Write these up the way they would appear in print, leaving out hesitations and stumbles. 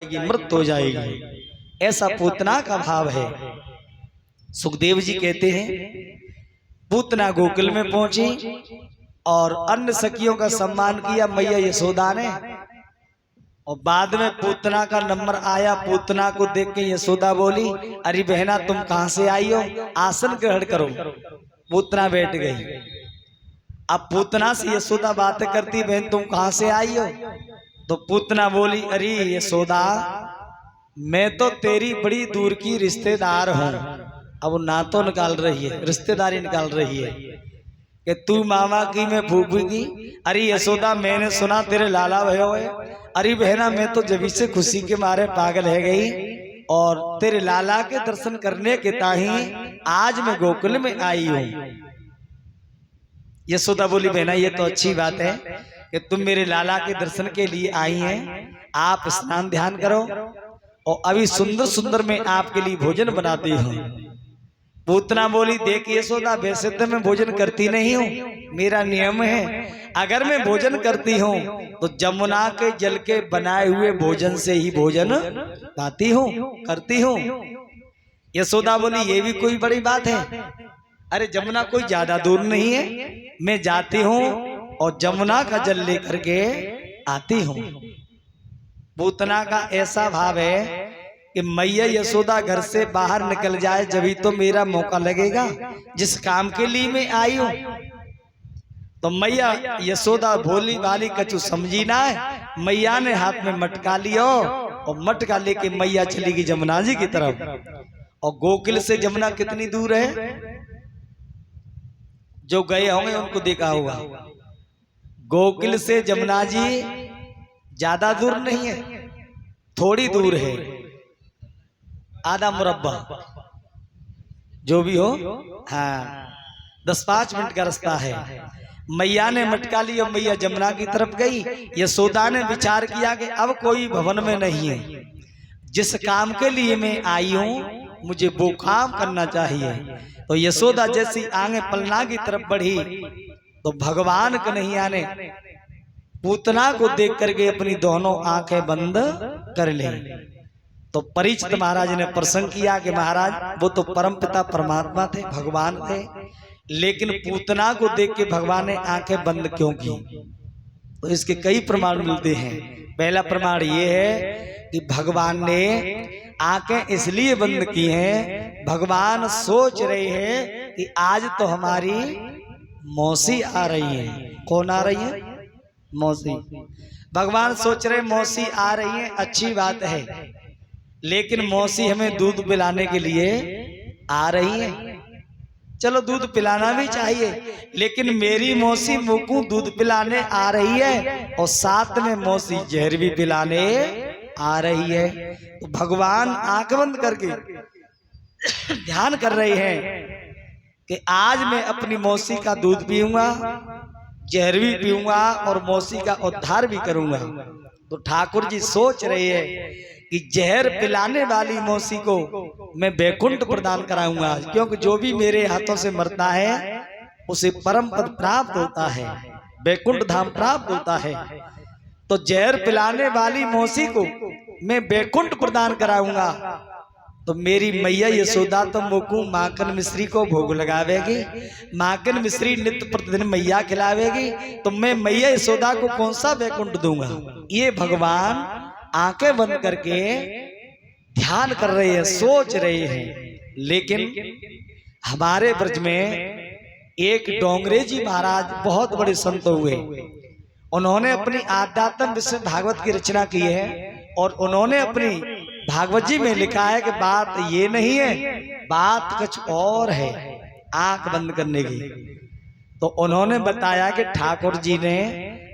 मृत्यु हो जाएगी, ऐसा पूतना का भाव है। सुखदेव जी कहते हैं पूतना गोकुल में पहुंची और अन्य सखियों का सम्मान किया मैया यशोदा ने, और बाद में पूतना का नंबर आया। पूतना को देख के यशोदा बोली, अरे बहना तुम कहां से आई हो, आसन ग्रहण करो। पूतना बैठ गई। अब पूतना से यशोदा बातें करती, बहन तुम कहां से आई हो? तो पूतना बोली, अरे यशोदा मैं तो तेरी बड़ी दूर की रिश्तेदार हूं। अब नातो निकाल रही है, रिश्तेदारी निकाल रही है कि तू मामा की मैं फूफी की। अरे यशोदा मैंने सुना तेरे लाला भयो है। अरे बहना मैं तो जब से खुशी के मारे पागल है गई और तेरे लाला के दर्शन करने के ताही आज मैं गोकुल में आई हूं। यशोदा बोली, बहना ये तो अच्छी बात है कि तुम मेरे लाला के दर्शन के लिए आई हैं। आप स्नान ध्यान करो और अभी सुंदर सुंदर मैं आपके लिए भोजन बनाती हूँ। पूतना बोली, देख यशोदा वैसे तो मैं भोजन करती नहीं हूँ, मेरा नियम है अगर मैं भोजन करती हूँ तो जमुना के जल के बनाए हुए भोजन से ही भोजन पाती हूँ, करती हूँ। यशोदा बोली, ये भी कोई बड़ी बात है? अरे जमुना कोई ज्यादा दूर नहीं है, मैं जाती हूँ और जमुना का जल लेकर के आती हूँ। पूतना का ऐसा भाव है कि मैया यशोदा घर से बाहर निकल जाए जभी तो मेरा मौका लगेगा, जिस काम के लिए मैं आई हूं। तो मैया यशोदा भोली वाली कछु समझी ना है। मैया ने हाथ में मटका लिया और मटका लेके मैया चली गई जमुना जी की तरफ। और गोकुल से जमुना कितनी दूर है? जो गए होंगे उनको देखा होगा। गोकुल से जमुना जी ज्यादा दूर नहीं है, थोड़ी दूर है, आधा मुरब्बा जो भी हो, हाँ 10-5 मिनट का रास्ता है। मैया ने मटका ली और मैया जमुना की तरफ गई। यशोदा ने विचार किया कि अब कोई भवन में नहीं है, जिस काम के लिए मैं आई हूं मुझे वो काम करना चाहिए। तो यशोदा जैसी आगे पलना की तरफ बढ़ी तो भगवान कन्हैया ने पूतना को देख करके अपनी दोनों आंखें बंद कर ली। तो परीक्षित महाराज ने प्रसंग किया कि महाराज वो तो परमपिता परमात्मा थे, भगवान थे, लेकिन पूतना को देख के भगवान ने आंखें बंद क्यों की? तो इसके कई प्रमाण मिलते हैं। पहला प्रमाण ये है कि भगवान ने आंखें इसलिए बंद की हैं, भगवान सोच रहे हैं कि आज तो हमारी मौसी आ रही है। कौन आ रही है? मौसी। भगवान सोच रहे मौसी आ रही है, अच्छी बात है, लेकिन मौसी हमें दूध पिलाने के लिए आ रही है। चलो दूध पिलाना भी चाहिए, लेकिन मेरी मौसी मुझको दूध पिलाने आ रही है और साथ में मौसी जहर भी पिलाने आ रही है। तो भगवान आंख बंद करके ध्यान कर रहे हैं कि आज मैं अपनी मौसी का दूध पीऊंगा, जहर भी पीऊंगा और मौसी का उद्धार भी करूंगा। तो ठाकुर जी सोच रहे हैं कि जहर पिलाने वाली मौसी को मैं वैकुंठ प्रदान कराऊंगा, क्योंकि जो भी मेरे हाथों से मरता है उसे परम पद प्राप्त होता है, वैकुंठ धाम प्राप्त होता है। तो जहर पिलाने वाली मौसी को मैं वैकुंठ प्रदान कराऊंगा। तो मेरी मैया यशोदा तो मुझको माखन मिश्री को भोग लगावेगी, माखन मिश्री नित्य प्रतिदिन मैया खिलावेगी, तो मैं मैया यशोदा को कौन सा वैकुंठ दूंगा? ये भगवान आंखें बंद करके ध्यान कर रहे हैं, सोच रहे हैं। लेकिन हमारे ब्रज में एक डोंगरे जी महाराज बहुत बड़े संत हुए, उन्होंने अपनी आध्यात्म विषय भागवत की रचना की है और उन्होंने अपनी भागवत जी में लिखा है कि बात ये नहीं है, बात कुछ और है, आंख बंद करने की। तो उन्होंने बताया कि ठाकुर जी ने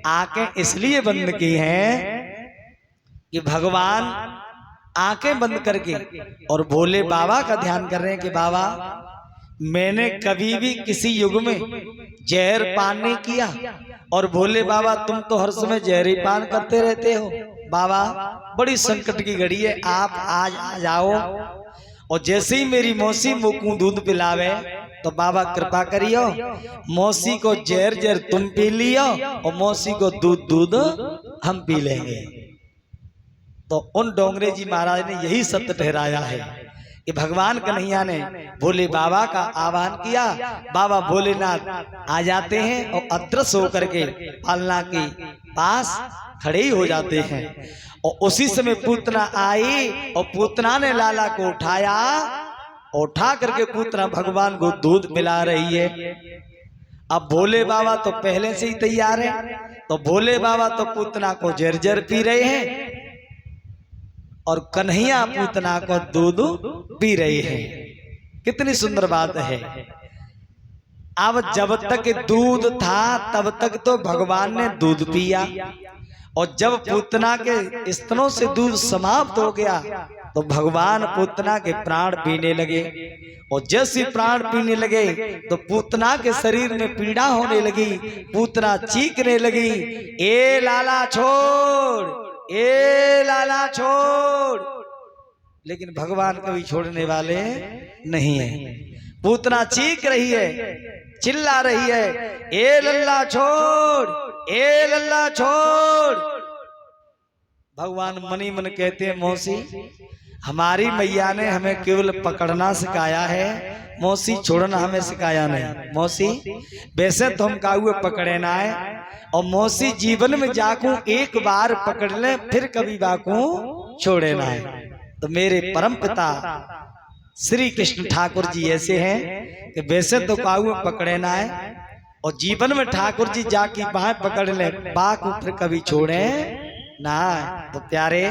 आंखें इसलिए बंद की हैं कि भगवान आंखें बंद करके और भोले बाबा का ध्यान कर रहे हैं कि बाबा मैंने कभी भी किसी युग में जहर पान नहीं किया, और भोले बाबा तुम तो हर समय जहर ही पान करते रहते हो। बाबा बड़ी संकट की घड़ी है, आप आज आ जाओ और जैसे ही मेरी मौसी मुझको दूध पिलावे तो बाबा कृपा करियो, मौसी को जहर जहर तुम पी लियो और मौसी को दूध दूध हम पी लेंगे। तो उन डोंगरे जी महाराज ने यही सत्य ठहराया है कि भगवान कन्हैया ने भोले बाबा का आह्वान किया, बाबा भोलेनाथ आ जाते हैं और अदृश्य होकर के पालना के पास खड़े ही हो जाते हैं। और उसी समय पूतना आई और पूतना ने लाला को उठाया, उठा करके पूतना भगवान को दूध पिला रही है। अब भोले बाबा तो पहले से ही तैयार है, तो भोले बाबा तो पूतना को जर्जर पी रहे हैं और कन्हैया पूतना को दूध पी रहे हैं। कितनी सुंदर बात है। अब जब तक दूध था तब तक तो भगवान ने दूध पिया, और जब पूतना के स्तनों से दूध समाप्त हो गया तो भगवान पूतना के प्राण पीने लगे। और जैसे प्राण पीने लगे तो पूतना के शरीर में पीड़ा होने लगी, पूतना चीखने लगी, ए लाला छोड़, ए लाला छोड़। लेकिन भगवान कभी छोड़ने वाले नहीं है। पूतना चीख रही है, चिल्ला रही है, ए लल्ला छोड़, ए लल्ला छोड़। भगवान मनी मन कहते हैं, मौसी हमारी मैया ने हमें केवल पकड़ना सिखाया है, मौसी छोड़ना हमें सिखाया नहीं। मौसी वैसे तो हम काहुए पकड़े ना है, और मौसी जीवन में जाकू एक बार पकड़ ले फिर कभी बाकू छोड़े ना है। तो मेरे परम पिता श्री कृष्ण ठाकुर जी ऐसे हैं कि वैसे तो काहुए पकड़े ना है, और जीवन में ठाकुर जी जाकी बाहें पकड़ ले बाकू फिर कभी छोड़े ना। तो प्यारे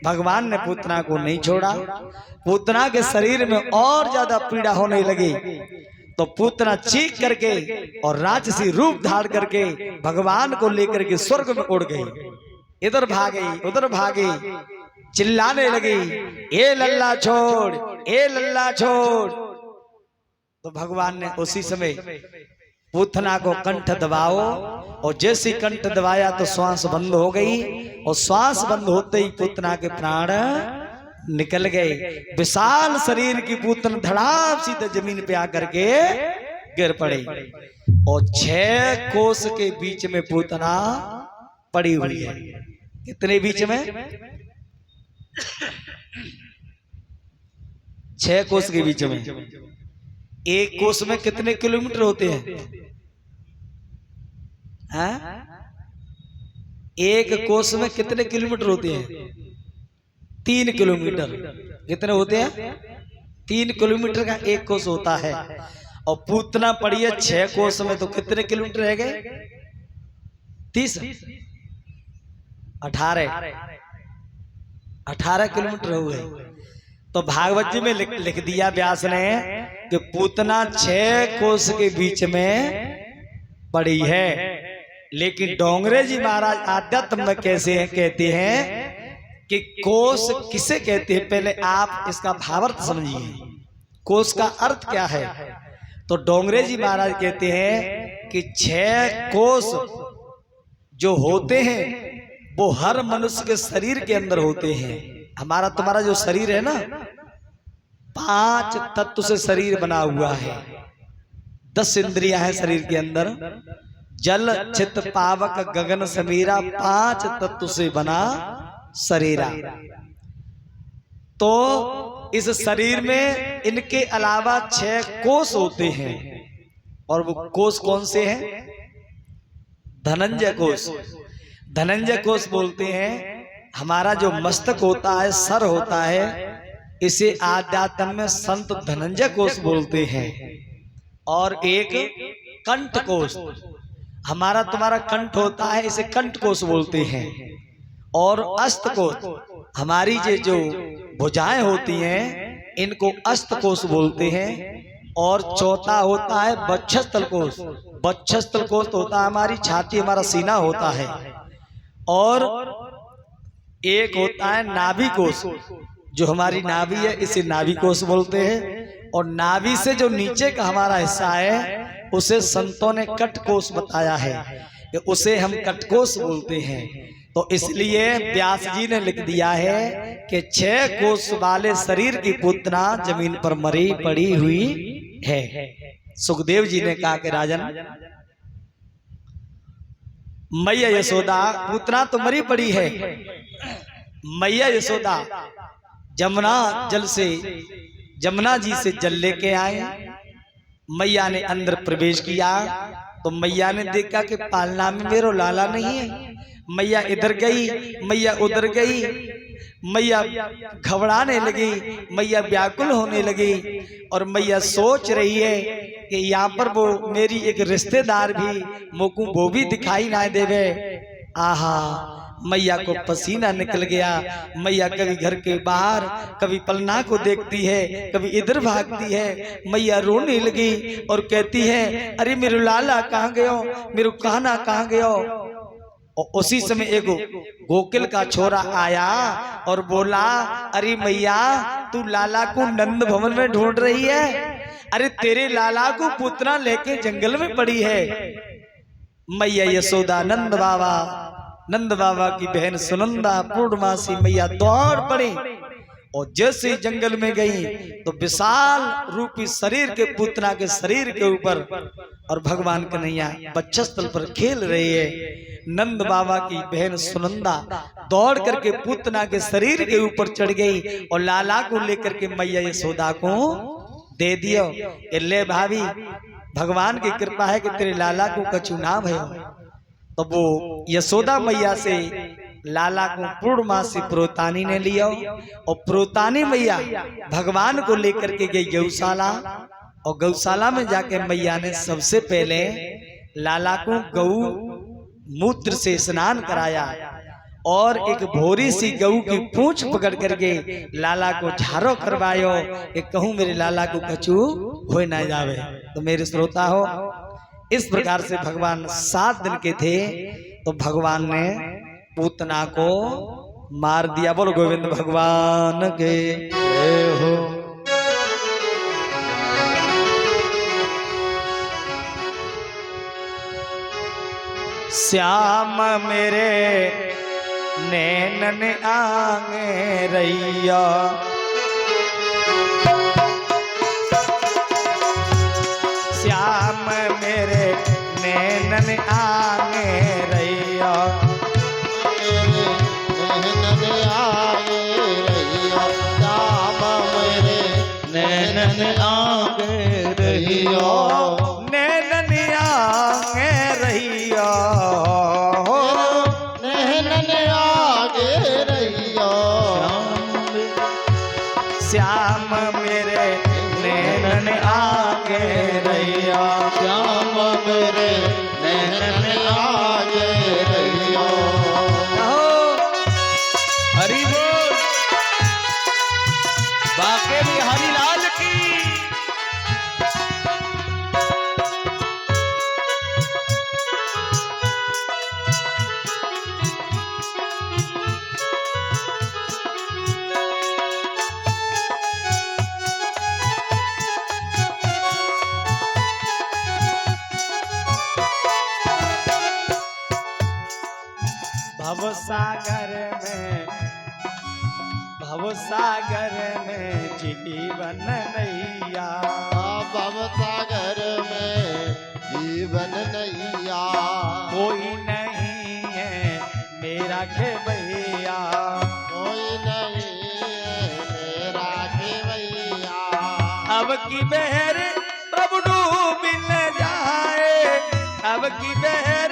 भगवान ने पूतना को नहीं छोड़ा। पूतना के शरीर में और ज्यादा पीड़ा होने लगी, तो पूतना चीख करके और राक्षसी रूप धारण करके भगवान को लेकर के स्वर्ग में उड़ गई। इधर भागी उधर भागी, चिल्लाने लगी, ए लल्ला छोड़, ए लल्ला छोड़। तो भगवान ने उसी समय पूतना को कंठ दबाओ, और जैसे कंठ दबाया तो श्वास बंद हो गई, और श्वास बंद होते ही पूतना के प्राण निकल गए। विशाल शरीर की पूतना धड़ाम सीधे जमीन पे आकर के गिर पड़ी, और 6 कोस के बीच में पूतना पड़ी हुई है। कितने बीच में? 6 कोस के बीच में। एक कोस में कितने किलोमीटर होते हैं? हाँ? एक कोस में कितने किलोमीटर होते हैं? 3 किलोमीटर। कितने होते हैं? 3 किलोमीटर का एक कोस होता है। और पूतना पड़ी है 6 कोस में, तो कितने किलोमीटर रह गए? 30 18 किलोमीटर हो गए। तो भागवत जी में लिख दिया व्यास ने कि पूतना 6 कोस के बीच में पड़ी है। लेकिन डोंगरे जी महाराज आध्यात्म में कैसे हैं, कहते हैं कि कोस किसे कहते हैं, पहले आप इसका भावार्थ समझिए। कोस का अर्थ क्या है? तो डोंगरे जी महाराज कहते हैं कि 6 कोस जो होते हैं वो हर मनुष्य के शरीर के अंदर होते हैं। हमारा तुम्हारा जो शरीर है ना, 5 तत्व से शरीर बना हुआ है। 10 इंद्रियां हैं शरीर के अंदर, जल चित पावक गगन समीरा, 5 तत्व से बना शरीरा। तो इस शरीर में इनके अलावा 6 कोष होते हैं, और वो कोष कौन से हैं? धनंजय कोष। धनंजय कोष बोलते हैं हमारा जो मस्तक होता है, सर होता है, इसे आध्यात्म में संत धनंजय कोष बोलते हैं। और एक कंठ कोष, हमारा तुम्हारा कंठ होता है, इसे कंठ कोष बोलते हैं। और अस्त कोष, हमारी जो भुजाएं होती हैं इनको अस्त कोष बोलते हैं। और चौथा होता है वक्षस्थल कोष। वक्षस्थल कोष होता है हमारी छाती, हमारा सीना होता है। और एक होता है नाभि कोष, जो हमारी नाभि है, इसे नाभि कोष बोलते हैं। और नाभि से जो नीचे का हमारा हिस्सा है उसे संतों ने कटकोष बताया है, कि उसे हम कटकोष बोलते हैं। तो इसलिए व्यास जी ने लिख दिया है कि 6 कोष वाले शरीर की पूतना जमीन पर मरी पड़ी हुई है। सुखदेव जी ने कहा कि राजन, मैया यशोदा पूतना तो मरी पड़ी है, मैया यशोदा जमुना जी से जल लेके आए। मैया ने अंदर प्रवेश किया तो मैया ने देखा कि पालना में मेरो लाला नहीं है। मैया इधर गई, मैया उधर गई, मैया घबराने लगी, मैया व्याकुल होने लगी और मैया सोच रही है कि यहाँ पर वो मेरी एक रिश्तेदार भी मोकू वो भी दिखाई ना देवे। आहा, मैया को पसीना निकल गया। मैया कभी घर के बाहर, कभी पलना को देखती है, कभी इधर भागती है। मैया रोने लगी और कहती है, अरे मेरे लाला कहाँ गयो, मेरे कान्हा कहाँ गयो। और उसी समय एक गोकुल का छोरा आया और बोला, अरे मैया तू लाला को नंद भवन में ढूंढ रही है? अरे तेरे लाला को पुतना लेके जंगल में पड़ी है। मैया यशोदा नंद बाबा की बहन सुनंदा पूर्णमासी मैया दौड़ पड़ी और जैसे जंगल में गई तो विशाल रूपी शरीर के पूतना के शरीर के ऊपर और भगवान कन्हैया बक्षस्थल पर खेल रही है। नंद बाबा की बहन सुनंदा दौड़ करके पूतना के शरीर के ऊपर चढ़ गई और लाला को लेकर के मैया यशोदा को दे दियो। ले भाभी, भगवान की कृपा है कि तेरे लाला को कछु ना भयो। तो वो यशोदा मैया से लाला को पूर्णमासी प्रोतानी ने लिया और प्रोतानी मैया भगवान को लेकर के गई गौशाला और गौशाला में जाके मैया ने सबसे पहले लाला को गऊ मूत्र से स्नान कराया और एक भोरी सी गऊ की पूंछ पकड़ करके लाला को झाड़ो करवायो कि कहूं मेरे लाला को कछु हो ना जावे। तो मेरे श्रोता हो, इस प्रकार से भगवान 7 दिन के थे तो भगवान ने पूतना को मार दिया। बोलो गोविंद भगवान के हो। श्याम मेरे नैनन आंगे रैया, श्याम मेरे नैनन आंगे रैया, नैनन आगे रैया, श्याम मेरे नैनन आगे रैया, नैनन आंगे रैया, नैनन आगे रैया, श्याम मेरे नैनन आगे रैया, श्याम मेरे नैनन आगे रैया। हरि बोल, बाके बिहारी लाल की। भवसागर में जीवन नैया, भवसागर में जीवन नैया, कोई नहीं है मेरा खेवैया, कोई नहीं है मेरा खेवैया। अब की बहर प्रभु डूब न जाए, अब की बहर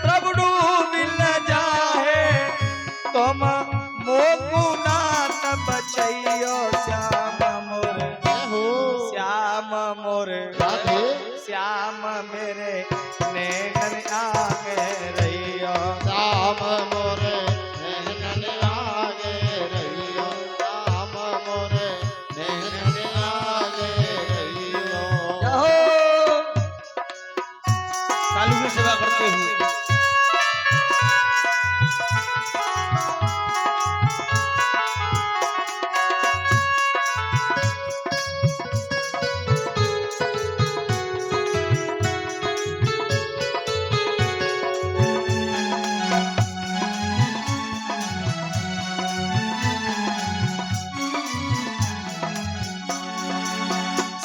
प्रभु डूब न जाए, तुम मोकू नाथ बचैयो। श्याम मोर, श्याम मोर, श्याम मेरे नैनन आगे रैया, श्याम मोरे नैनन आगे रैया, श्याम मोरे नैनन आगे रैया। कालू में सेवा करते हुए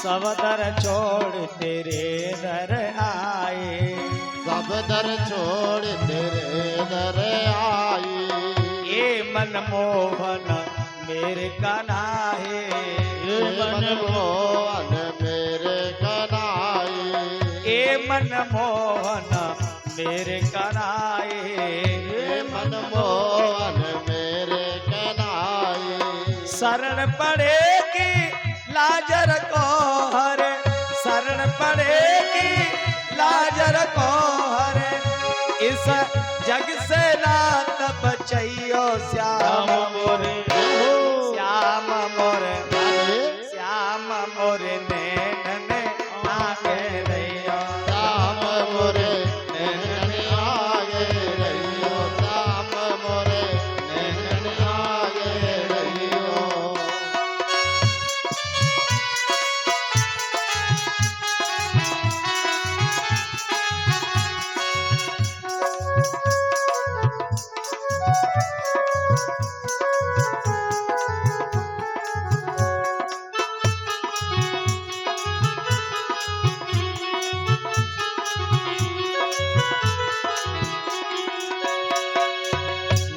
सब दर छोड़ तेरे दर आए, सब दर छोड़ तेरे दर आई, ये मनमोहन मेरे कन्हाए ये मनमोहन मेरे कन्हाई ए मनमोहन मेरे कन्हाए ये मनमोहन मेरे कन्हाई शरण पड़ेगी लाजर को हरे शरण पड़ेगी लाजर को हरे इस जग से नाथ बचैयो श्याम मोरे श्याम मोरे श्याम मोरे नैन आगे रैया श्याम मोरे नैन आगे रहियो श्याम मोरे नैन आगे रहियो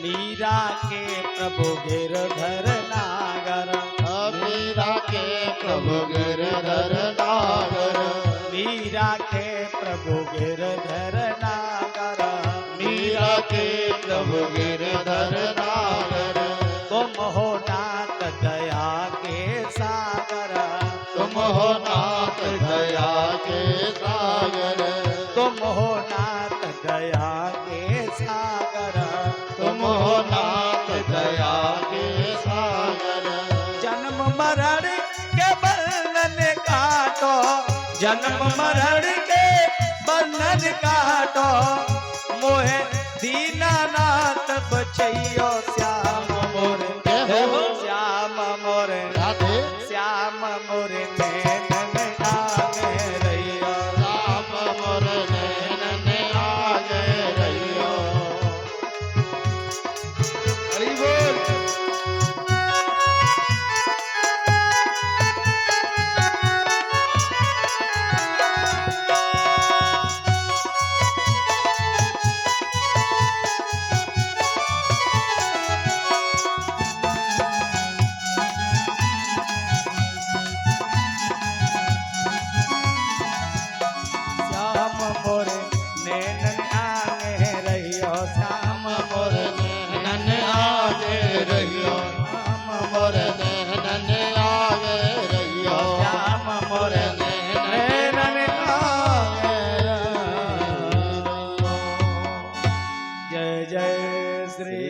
मीरा के प्रभु गिरधर नागर मीरा के प्रभु गिरधर नागर मीरा के प्रभु गिरधर नागर मीरा के प्रभु गिरधर नागर तुम हो नाथ दया के सागर तुम हो नाथ दया के सागर तुम हो नाथ दया के सागर तुम हो नाथ दया के सागर जन्म मरण के बंधन काटो जन्म मरण के बंधन काटो मोहे दीनानाथ बचैयो श्याम मोरे श्याम मोरे राधे श्याम मोरे नैनन आगे रैया राम मोर नैनन आगे रहियो हरि बोल श्याम मोरे नैनन आगे रहियो श्याम मोर नैनन आगे रहियो श्याम मोर नैनन आगे रहियो श्याम मोरे नैनन आगे रहियो। जय जय श्री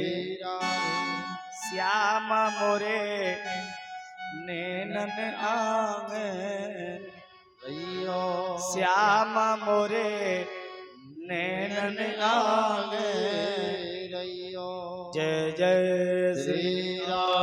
श्याम मोरे नैनन आगे रहियो श्याम मोरे नैनन आगे रहियो जय जय श्री श्री राम